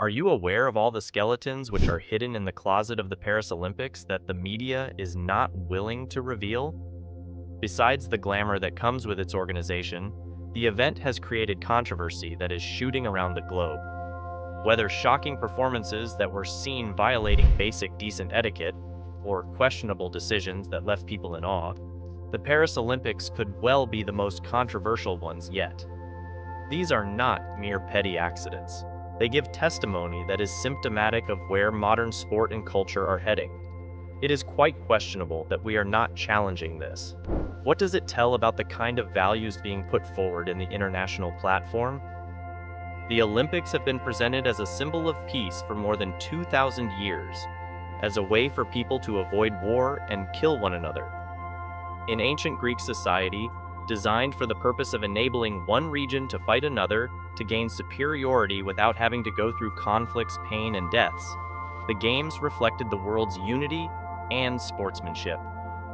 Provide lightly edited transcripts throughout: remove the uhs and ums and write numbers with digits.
Are you aware of all the skeletons which are hidden in the closet of the Paris Olympics that the media is not willing to reveal? Besides the glamour that comes with its organization, the event has created controversy that is shooting around the globe. Whether shocking performances that were seen violating basic decent etiquette, or questionable decisions that left people in awe, the Paris Olympics could well be the most controversial ones yet. These are not mere petty accidents. They give testimony that is symptomatic of where modern sport and culture are heading. It is quite questionable that we are not challenging this. What does it tell about the kind of values being put forward in the international platform? The Olympics have been presented as a symbol of peace for more than 2,000 years, as a way for people to avoid war and kill one another. In ancient Greek society, designed for the purpose of enabling one region to fight another to gain superiority without having to go through conflicts, pain, and deaths, the Games reflected the world's unity and sportsmanship.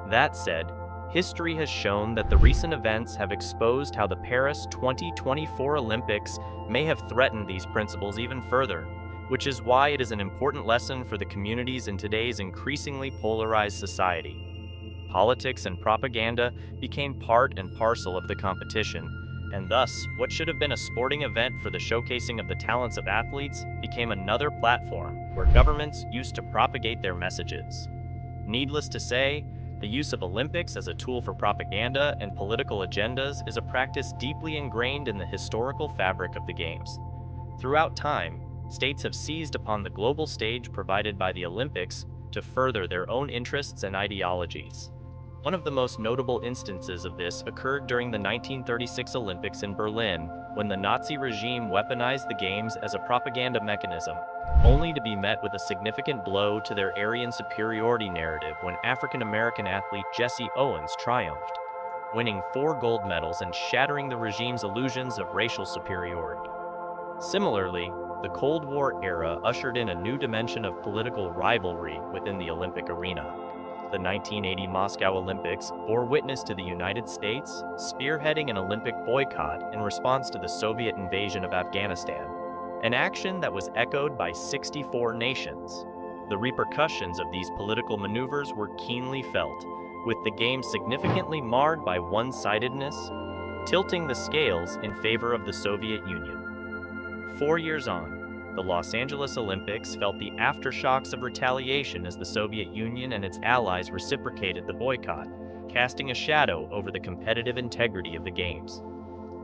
That said, history has shown that the recent events have exposed how the Paris 2024 Olympics may have threatened these principles even further, which is why it is an important lesson for the communities in today's increasingly polarized society. Politics and propaganda became part and parcel of the competition, and thus, what should have been a sporting event for the showcasing of the talents of athletes became another platform where governments used to propagate their messages. Needless to say, the use of Olympics as a tool for propaganda and political agendas is a practice deeply ingrained in the historical fabric of the Games. Throughout time, states have seized upon the global stage provided by the Olympics to further their own interests and ideologies. One of the most notable instances of this occurred during the 1936 Olympics in Berlin, when the Nazi regime weaponized the Games as a propaganda mechanism, only to be met with a significant blow to their Aryan superiority narrative when African-American athlete Jesse Owens triumphed, winning 4 gold medals and shattering the regime's illusions of racial superiority. Similarly, the Cold War era ushered in a new dimension of political rivalry within the Olympic arena. The 1980 Moscow Olympics bore witness to the United States spearheading an Olympic boycott in response to the Soviet invasion of Afghanistan, an action that was echoed by 64 nations. The repercussions of these political maneuvers were keenly felt, with the Games significantly marred by one-sidedness, tilting the scales in favor of the Soviet Union. 4 years on, the Los Angeles Olympics felt the aftershocks of retaliation as the Soviet Union and its allies reciprocated the boycott, casting a shadow over the competitive integrity of the Games.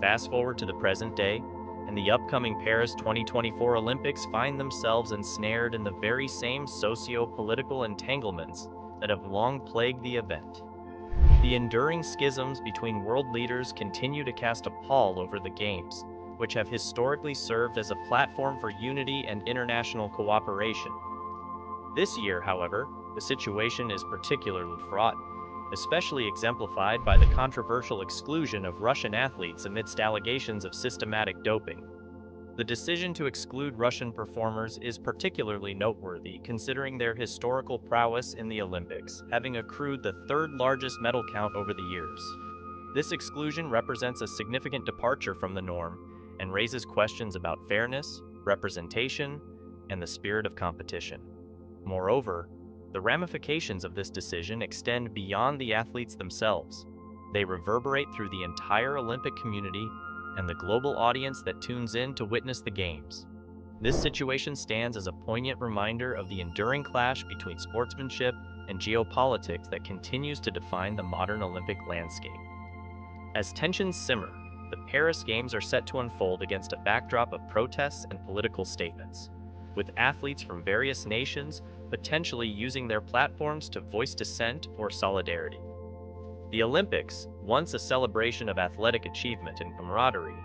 Fast forward to the present day, and the upcoming Paris 2024 Olympics find themselves ensnared in the very same socio-political entanglements that have long plagued the event. The enduring schisms between world leaders continue to cast a pall over the Games, which have historically served as a platform for unity and international cooperation. This year, however, the situation is particularly fraught, especially exemplified by the controversial exclusion of Russian athletes amidst allegations of systematic doping. The decision to exclude Russian performers is particularly noteworthy considering their historical prowess in the Olympics, having accrued the 3rd largest medal count over the years. This exclusion represents a significant departure from the norm and raises questions about fairness, representation, and the spirit of competition. Moreover, the ramifications of this decision extend beyond the athletes themselves. They reverberate through the entire Olympic community and the global audience that tunes in to witness the Games. This situation stands as a poignant reminder of the enduring clash between sportsmanship and geopolitics that continues to define the modern Olympic landscape. As tensions simmer, the Paris Games are set to unfold against a backdrop of protests and political statements, with athletes from various nations potentially using their platforms to voice dissent or solidarity. The Olympics, once a celebration of athletic achievement and camaraderie,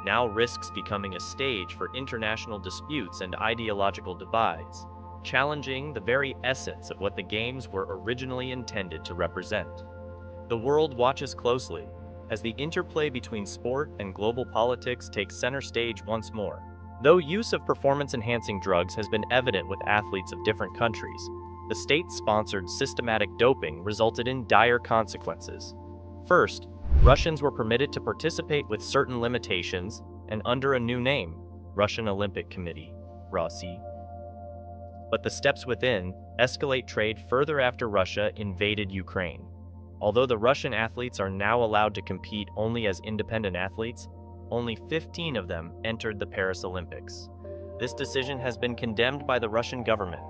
now risks becoming a stage for international disputes and ideological divides, challenging the very essence of what the Games were originally intended to represent. The world watches closely as the interplay between sport and global politics takes center stage once more. Though use of performance-enhancing drugs has been evident with athletes of different countries, the state-sponsored systematic doping resulted in dire consequences. First, Russians were permitted to participate with certain limitations and under a new name, Russian Olympic Committee. Rossi, but the steps within escalate trade further after Russia invaded Ukraine. Although the Russian athletes are now allowed to compete only as independent athletes, only 15 of them entered the Paris Olympics. This decision has been condemned by the Russian government,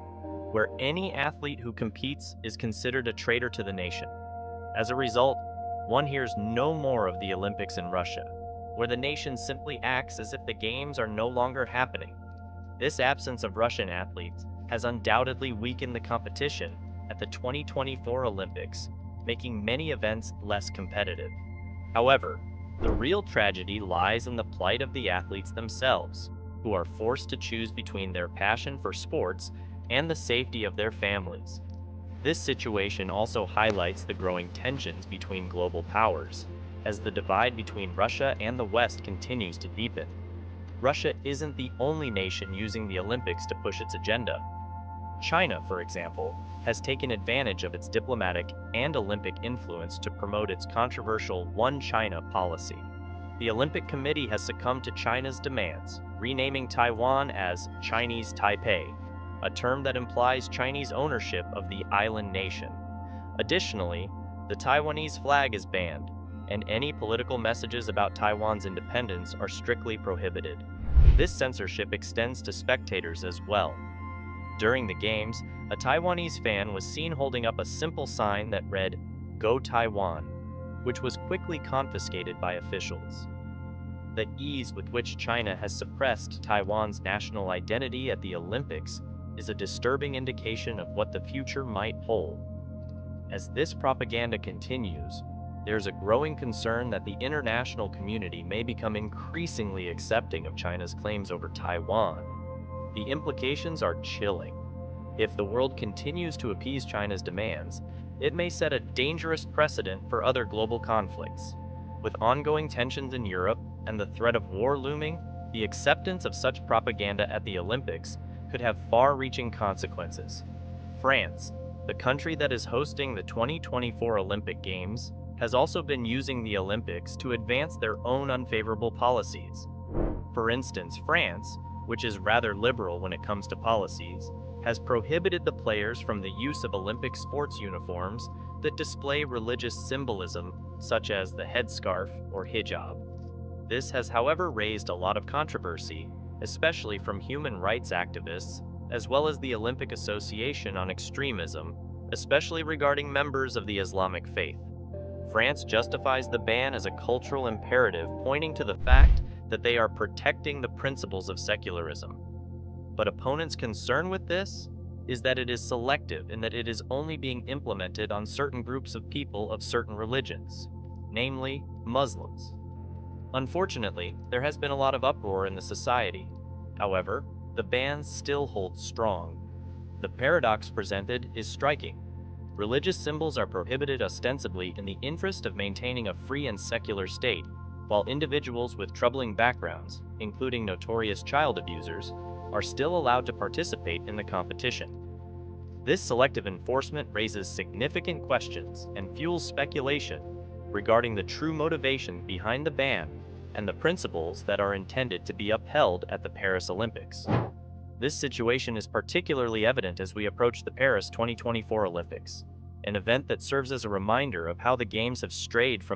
where any athlete who competes is considered a traitor to the nation. As a result, one hears no more of the Olympics in Russia, where the nation simply acts as if the games are no longer happening. This absence of Russian athletes has undoubtedly weakened the competition at the 2024 Olympics, making many events less competitive. However, the real tragedy lies in the plight of the athletes themselves, who are forced to choose between their passion for sports and the safety of their families. This situation also highlights the growing tensions between global powers, as the divide between Russia and the West continues to deepen. Russia isn't the only nation using the Olympics to push its agenda. China, for example, has taken advantage of its diplomatic and Olympic influence to promote its controversial One China policy. The Olympic Committee has succumbed to China's demands, renaming Taiwan as Chinese Taipei, a term that implies Chinese ownership of the island nation. Additionally, the Taiwanese flag is banned, and any political messages about Taiwan's independence are strictly prohibited. This censorship extends to spectators as well. During the games, a Taiwanese fan was seen holding up a simple sign that read, "Go Taiwan," which was quickly confiscated by officials. The ease with which China has suppressed Taiwan's national identity at the Olympics is a disturbing indication of what the future might hold. As this propaganda continues, there's a growing concern that the international community may become increasingly accepting of China's claims over Taiwan. The implications are chilling. If the world continues to appease China's demands, it may set a dangerous precedent for other global conflicts. With ongoing tensions in Europe and the threat of war looming, the acceptance of such propaganda at the Olympics could have far-reaching consequences. France, the country that is hosting the 2024 Olympic Games, has also been using the Olympics to advance their own unfavorable policies. For instance, France, which is rather liberal when it comes to policies, has prohibited the players from the use of Olympic sports uniforms that display religious symbolism, such as the headscarf or hijab. This has, however, raised a lot of controversy, especially from human rights activists, as well as the Olympic Association on Extremism, especially regarding members of the Islamic faith. France justifies the ban as a cultural imperative, pointing to the fact that they are protecting the principles of secularism. But opponents' concern with this is that it is selective in that it is only being implemented on certain groups of people of certain religions, namely Muslims. Unfortunately, there has been a lot of uproar in the society. However, the ban still holds strong. The paradox presented is striking. Religious symbols are prohibited ostensibly in the interest of maintaining a free and secular state, while individuals with troubling backgrounds, including notorious child abusers, are still allowed to participate in the competition. This selective enforcement raises significant questions and fuels speculation regarding the true motivation behind the ban and the principles that are intended to be upheld at the Paris Olympics. This situation is particularly evident as we approach the Paris 2024 Olympics, an event that serves as a reminder of how the Games have strayed from